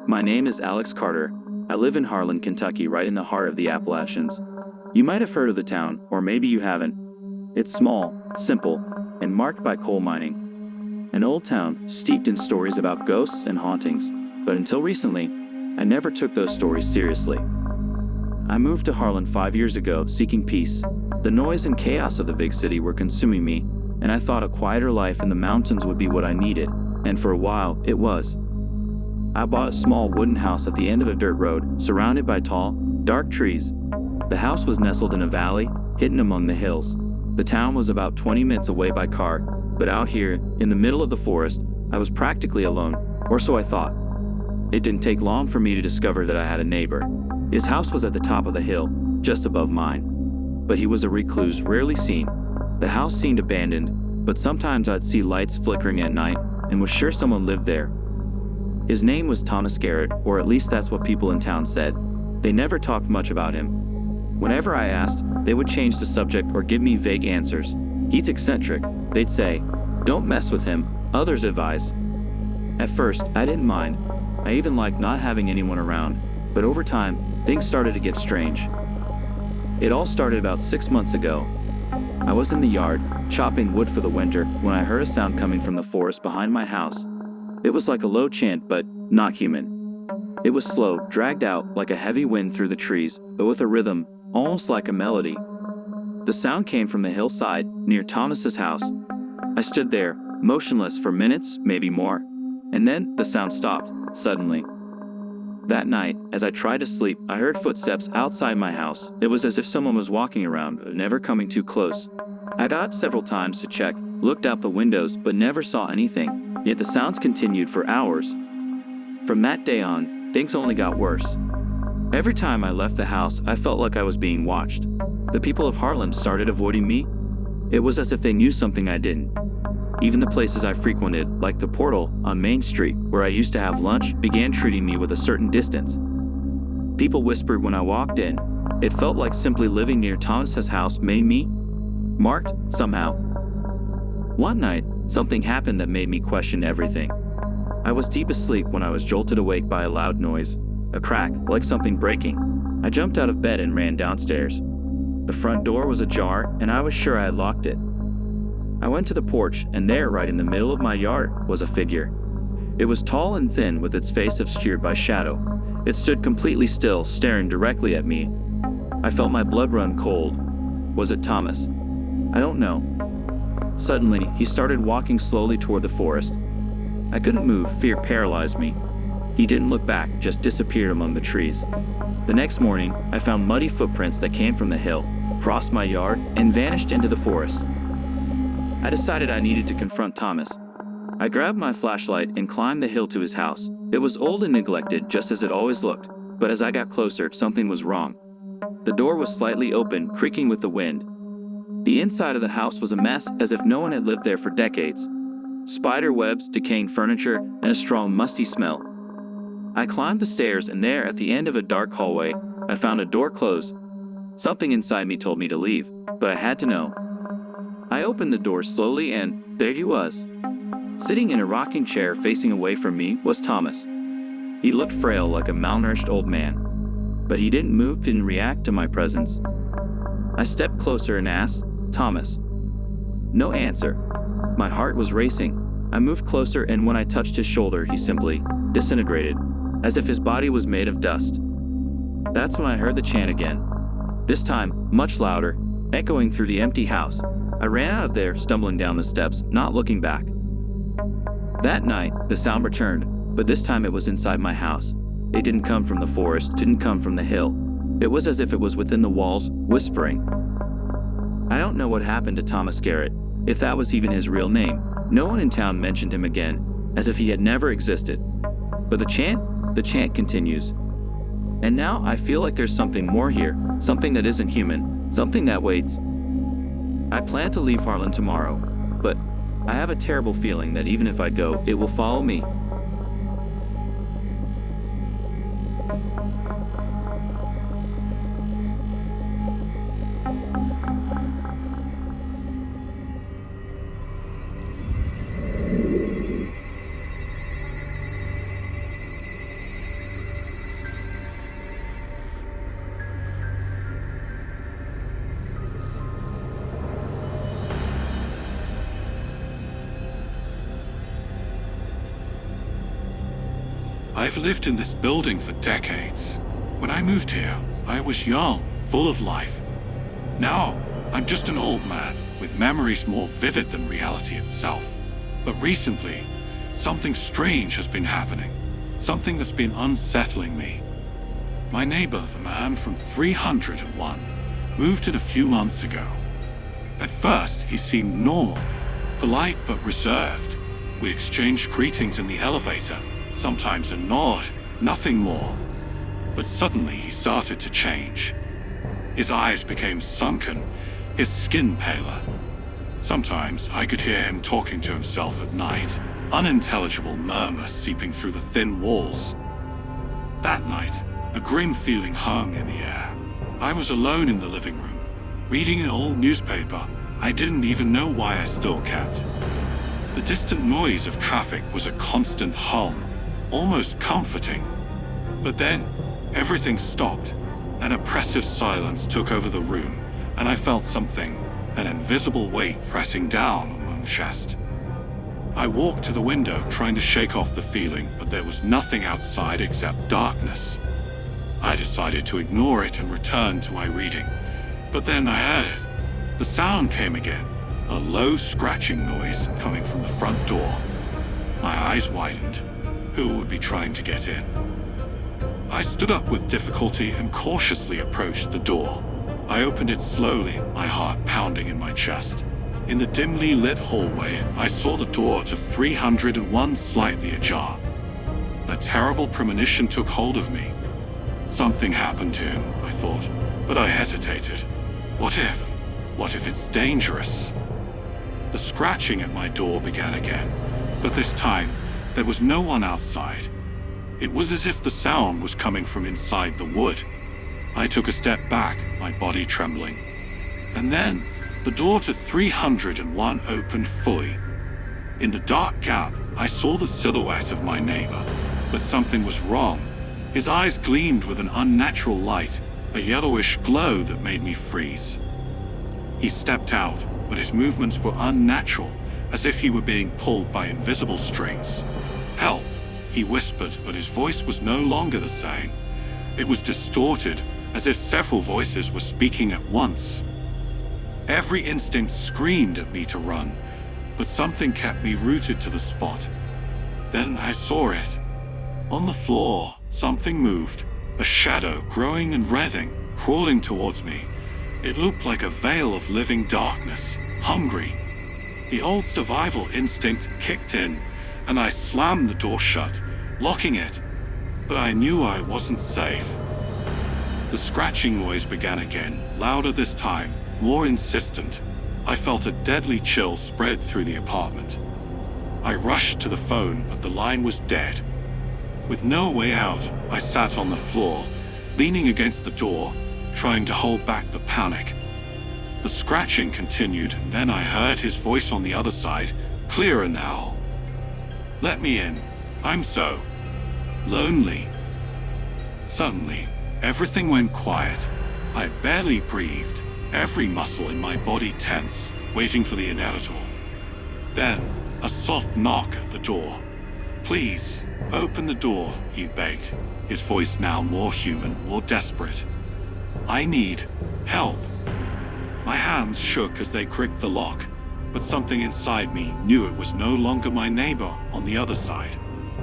My name is Alex Carter. I live in Harland, Kentucky, right in the heart of the Appalachians. You might have heard of the town, or maybe you haven't. It's small, simple, and marked by coal mining. An old town steeped in stories about ghosts and hauntings, but until recently, I never took those stories seriously. I moved to Harland 5 years ago, seeking peace. The noise and chaos of the big city were consuming me, and I thought a quieter life in the mountains would be what I needed, and for a while, it was. I bought a small wooden house at the end of a dirt road, surrounded by tall, dark trees. The house was nestled in a valley, hidden among the hills. The town was about 20 minutes away by car, but out here, in the middle of the forest, I was practically alone, or so I thought. It didn't take long for me to discover that I had a neighbor. His house was at the top of the hill, just above mine. But he was a recluse, rarely seen. The house seemed abandoned, but sometimes I'd see lights flickering at night, and was sure someone lived there. His name was Thomas Garrett, or at least that's what people in town said. They never talked much about him. Whenever I asked, they would change the subject or give me vague answers. He's eccentric, they'd say. Don't mess with him, others advise. At first, I didn't mind. I even liked not having anyone around, but over time, things started to get strange. It all started about 6 months ago. I was in the yard, chopping wood for the winter, when I heard a sound coming from the forest behind my house. It was like a low chant, but not human. It was slow, dragged out like a heavy wind through the trees, but with a rhythm, almost like a melody. The sound came from the hillside, near Thomas's house. I stood there, motionless for minutes, maybe more. And then, the sound stopped, suddenly. That night, as I tried to sleep, I heard footsteps outside my house. It was as if someone was walking around, never coming too close. I got up several times to check, looked out the windows, but never saw anything. Yet the sounds continued for hours. From that day on, things only got worse. Every time I left the house, I felt like I was being watched. The people of Harland started avoiding me. It was as if they knew something I didn't. Even the places I frequented, like the Portal on Main Street, where I used to have lunch, began treating me with a certain distance. People whispered when I walked in. It felt like simply living near Thomas's house made me marked, somehow. One night, something happened that made me question everything. I was deep asleep when I was jolted awake by a loud noise, a crack, like something breaking. I jumped out of bed and ran downstairs. The front door was ajar, and I was sure I had locked it. I went to the porch, and there, right in the middle of my yard, was a figure. It was tall and thin, with its face obscured by shadow. It stood completely still, staring directly at me. I felt my blood run cold. Was it Thomas? I don't know. Suddenly, he started walking slowly toward the forest. I couldn't move, fear paralyzed me. He didn't look back, just disappeared among the trees. The next morning, I found muddy footprints that came from the hill, crossed my yard, and vanished into the forest. I decided I needed to confront Thomas. I grabbed my flashlight and climbed the hill to his house. It was old and neglected, just as it always looked, but as I got closer, something was wrong. The door was slightly open, creaking with the wind. The inside of the house was a mess, as if no one had lived there for decades. Spider webs, decaying furniture, and a strong, musty smell. I climbed the stairs, and there, at the end of a dark hallway, I found a door closed. Something inside me told me to leave, but I had to know. I opened the door slowly, and there he was. Sitting in a rocking chair facing away from me was Thomas. He looked frail, like a malnourished old man, but he didn't move, didn't react to my presence. I stepped closer and asked, "Thomas?" No answer. My heart was racing. I moved closer, and when I touched his shoulder, he simply disintegrated, as if his body was made of dust. That's when I heard the chant again. This time, much louder, echoing through the empty house. I ran out of there, stumbling down the steps, not looking back. That night, the sound returned, but this time it was inside my house. It didn't come from the forest, didn't come from the hill. It was as if it was within the walls, whispering. I don't know what happened to Thomas Garrett, if that was even his real name. No one in town mentioned him again, as if he had never existed. But the chant continues. And now I feel like there's something more here, something that isn't human, something that waits. I plan to leave Harland tomorrow, but I have a terrible feeling that even if I go, it will follow me. I've lived in this building for decades. When I moved here, I was young, full of life. Now, I'm just an old man, with memories more vivid than reality itself. But recently, something strange has been happening. Something that's been unsettling me. My neighbor, the man from 301, moved in a few months ago. At first, he seemed normal, polite but reserved. We exchanged greetings in the elevator, sometimes a nod, nothing more. But suddenly he started to change. His eyes became sunken, his skin paler. Sometimes I could hear him talking to himself at night, unintelligible murmur seeping through the thin walls. That night, a grim feeling hung in the air. I was alone in the living room, reading an old newspaper I didn't even know why I still kept. The distant noise of traffic was a constant hum, almost comforting. But then, everything stopped. An oppressive silence took over the room, and I felt something, an invisible weight pressing down on my chest. I walked to the window, trying to shake off the feeling, but there was nothing outside except darkness. I decided to ignore it and return to my reading. But then I heard it. The sound came again, a low scratching noise coming from the front door. My eyes widened. Who would be trying to get in? I stood up with difficulty and cautiously approached the door. I opened it slowly, my heart pounding in my chest. In the dimly lit hallway, I saw the door to 301 slightly ajar. A terrible premonition took hold of me. Something happened to him, I thought, but I hesitated. What if it's dangerous? The scratching at my door began again, but this time, there was no one outside. It was as if the sound was coming from inside the wood. I took a step back, my body trembling. And then, the door to 301 opened fully. In the dark gap, I saw the silhouette of my neighbor, but something was wrong. His eyes gleamed with an unnatural light, a yellowish glow that made me freeze. He stepped out, but his movements were unnatural, as if he were being pulled by invisible strings. "Help!" he whispered, but his voice was no longer the same. It was distorted, as if several voices were speaking at once. Every instinct screamed at me to run, but something kept me rooted to the spot. Then I saw it. On the floor, something moved, a shadow growing and writhing, crawling towards me. It looked like a veil of living darkness, hungry. The old survival instinct kicked in, and I slammed the door shut, locking it. But I knew I wasn't safe. The scratching noise began again, louder this time, more insistent. I felt a deadly chill spread through the apartment. I rushed to the phone, but the line was dead. With no way out, I sat on the floor, leaning against the door, trying to hold back the panic. The scratching continued, and then I heard his voice on the other side, clearer now. "Let me in. I'm so lonely." Suddenly, everything went quiet. I barely breathed, every muscle in my body tense, waiting for the inevitable. Then, a soft knock at the door. "Please, open the door," he begged, his voice now more human, more desperate. "I need help." My hands shook as they gripped the lock, but something inside me knew it was no longer my neighbor on the other side.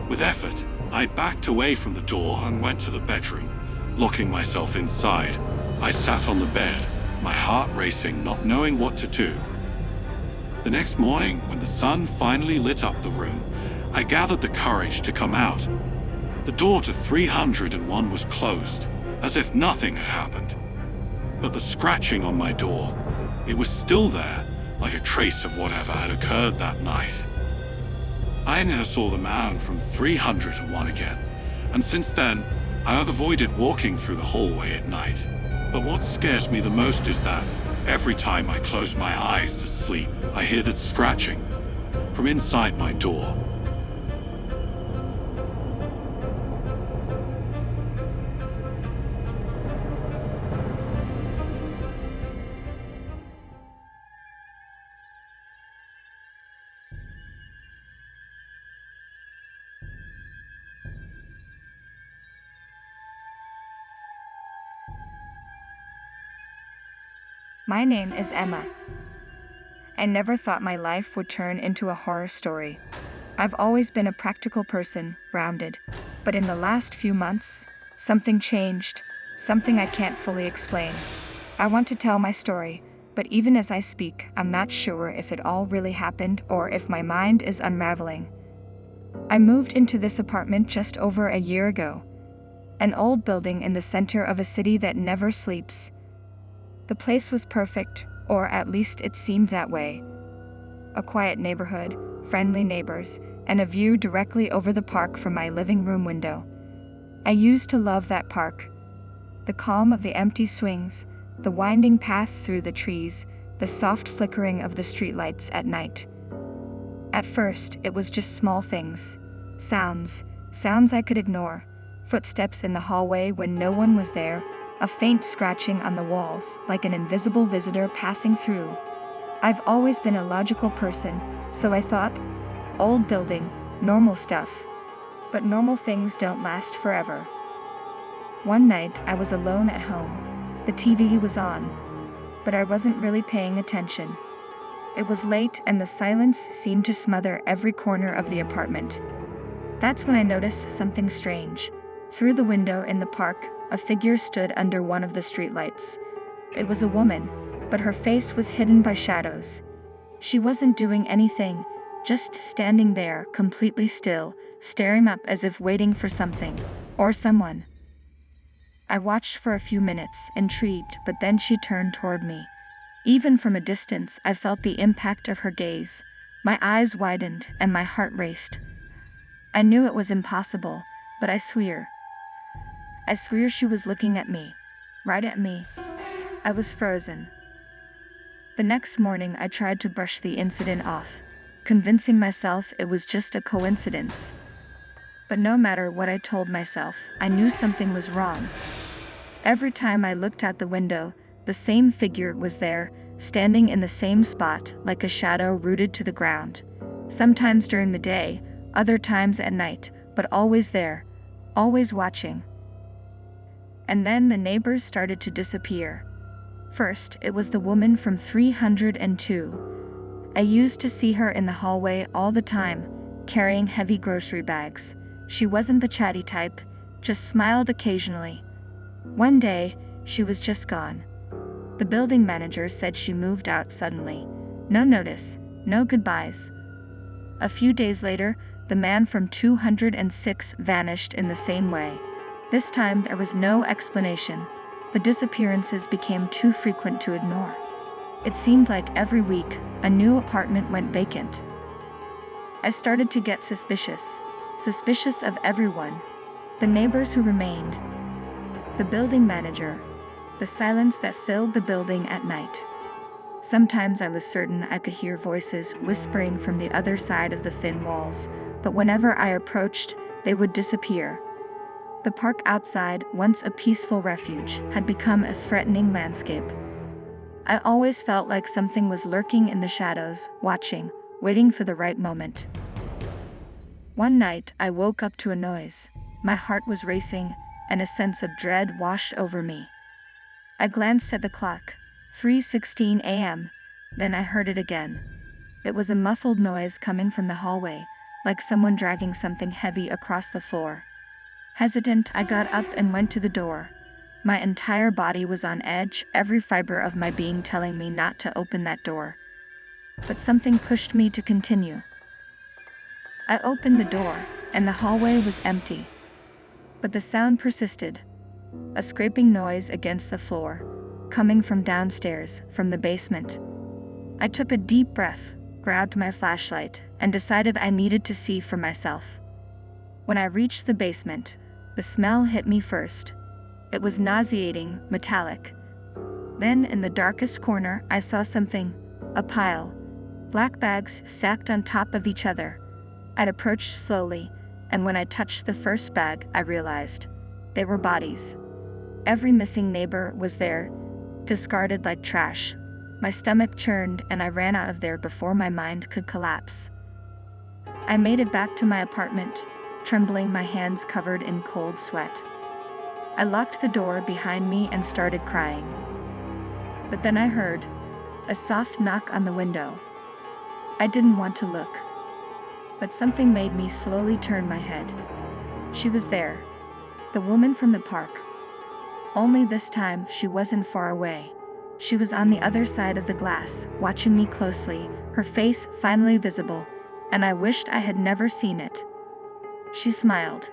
With effort, I backed away from the door and went to the bedroom. Locking myself inside, I sat on the bed, my heart racing, not knowing what to do. The next morning, when the sun finally lit up the room, I gathered the courage to come out. The door to 301 was closed, as if nothing had happened. But the scratching on my door, it was still there, like a trace of whatever had occurred that night. I never saw the man from 301 again, and since then, I have avoided walking through the hallway at night. But what scares me the most is that, every time I close my eyes to sleep, I hear that scratching from inside my door. My name is Emma. I never thought my life would turn into a horror story. I've always been a practical person, grounded. But in the last few months, something changed, something I can't fully explain. I want to tell my story, but even as I speak, I'm not sure if it all really happened or if my mind is unraveling. I moved into this apartment just over a year ago. An old building in the center of a city that never sleeps. The place was perfect, or at least it seemed that way. A quiet neighborhood, friendly neighbors, and a view directly over the park from my living room window. I used to love that park. The calm of the empty swings, the winding path through the trees, the soft flickering of the streetlights at night. At first, it was just small things. Sounds I could ignore. Footsteps in the hallway when no one was there, a faint scratching on the walls like an invisible visitor passing through. I've always been a logical person, so I thought, old building, normal stuff. But normal things don't last forever. One night, I was alone at home. The TV was on, but I wasn't really paying attention. It was late and the silence seemed to smother every corner of the apartment. That's when I noticed something strange. Through the window in the park, a figure stood under one of the streetlights. It was a woman, but her face was hidden by shadows. She wasn't doing anything, just standing there, completely still, staring up as if waiting for something, or someone. I watched for a few minutes, intrigued, but then she turned toward me. Even from a distance, I felt the impact of her gaze. My eyes widened, and my heart raced. I knew it was impossible, but I swear she was looking at me. Right at me. I was frozen. The next morning I tried to brush the incident off, convincing myself it was just a coincidence. But no matter what I told myself, I knew something was wrong. Every time I looked out the window, the same figure was there, standing in the same spot, like a shadow rooted to the ground. Sometimes during the day, other times at night, but always there, always watching. And then the neighbors started to disappear. First, it was the woman from 302. I used to see her in the hallway all the time, carrying heavy grocery bags. She wasn't the chatty type, just smiled occasionally. One day, she was just gone. The building manager said she moved out suddenly. No notice, no goodbyes. A few days later, the man from 206 vanished in the same way. This time there was no explanation. The disappearances became too frequent to ignore. It seemed like every week, a new apartment went vacant. I started to get suspicious of everyone. The neighbors who remained, the building manager, the silence that filled the building at night. Sometimes I was certain I could hear voices whispering from the other side of the thin walls, but whenever I approached, they would disappear. The park outside, once a peaceful refuge, had become a threatening landscape. I always felt like something was lurking in the shadows, watching, waiting for the right moment. One night, I woke up to a noise. My heart was racing, and a sense of dread washed over me. I glanced at the clock, 3:16 a.m., then I heard it again. It was a muffled noise coming from the hallway, like someone dragging something heavy across the floor. Hesitant, I got up and went to the door. My entire body was on edge, every fiber of my being telling me not to open that door. But something pushed me to continue. I opened the door, and the hallway was empty. But the sound persisted. A scraping noise against the floor, coming from downstairs, from the basement. I took a deep breath, grabbed my flashlight, and decided I needed to see for myself. When I reached the basement, the smell hit me first. It was nauseating, metallic. Then, in the darkest corner, I saw something, a pile. Black bags stacked on top of each other. I'd approached slowly, and when I touched the first bag, I realized they were bodies. Every missing neighbor was there, discarded like trash. My stomach churned, and I ran out of there before my mind could collapse. I made it back to my apartment, trembling, my hands covered in cold sweat. I locked the door behind me and started crying. But then I heard a soft knock on the window. I didn't want to look, but something made me slowly turn my head. She was there, the woman from the park. Only this time she wasn't far away. She was on the other side of the glass, watching me closely, her face finally visible, and I wished I had never seen it. She smiled,